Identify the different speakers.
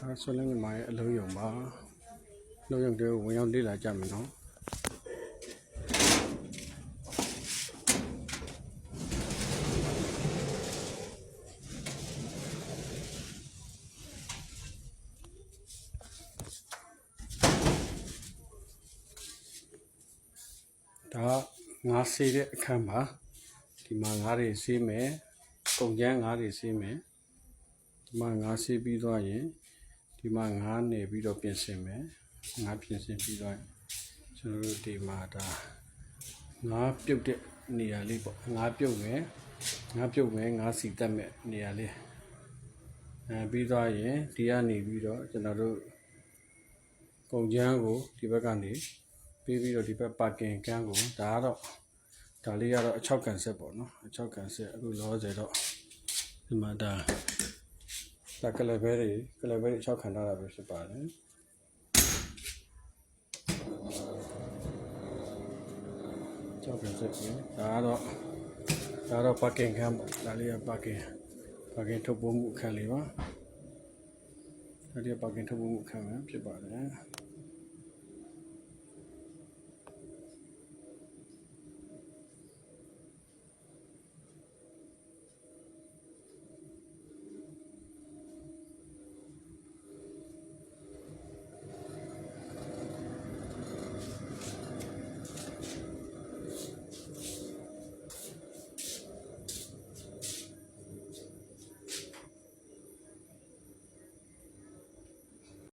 Speaker 1: ဆိုလည်းငါရဲ့အလုံးယုံပါလုံးယုံတွေကိုဝင်ရောက်လေ့လာကြမယ်နော်ဒါငါဆေးတဲ့အခန်းပါဒီမှာငါးတွေဆေးမယ်ကုန်ကျန်းငါးတွေဆေးမယ်ဒီမှာငါးဆေးပြီးသွားရင်ဒီမှာငါးနေပြီးတော့ပြင်ဆင်မယ်ငါးပြင်ဆင်ပြီးတော့ကျွန်တော်တို့ဒီမှာဒါငါးပြုတ်တဲ့နေရာလေးပေါ့ငါးပြုတ်မယ်ငါးစီတက်မဲ့နေရာလေးပြီးသွားရင်ဒီကနေပြီးတော့ကျွန်တော်တို့ကုန်ကျန်းကိုဒီဘက်ကနေပြီးတော့ဒီဘက်ပါကင်ကန်းကိုဒါကတော့ဒါလေးကတော့အချောက်ကန်ဆက်ပေါ့နော်အချောက်ကန်ဆက်အခုလောဆယ်တော့ဒီမှာဒါကလဘဲတွေအချောက်ခံထားတာပဲဖြစ်ပါတယ်ချောက်ကန်ဆက်ပြင်ဒါကတော့ပါကင်ကန်းပေါ့ဒါလေးကပါကင်ထုတ်ပိုးမှုအခန်းလေးပါဒါလေးကပါကင်ထုတ်ပိုးမှုအခန်းပဲဖြစ်ပါတယ်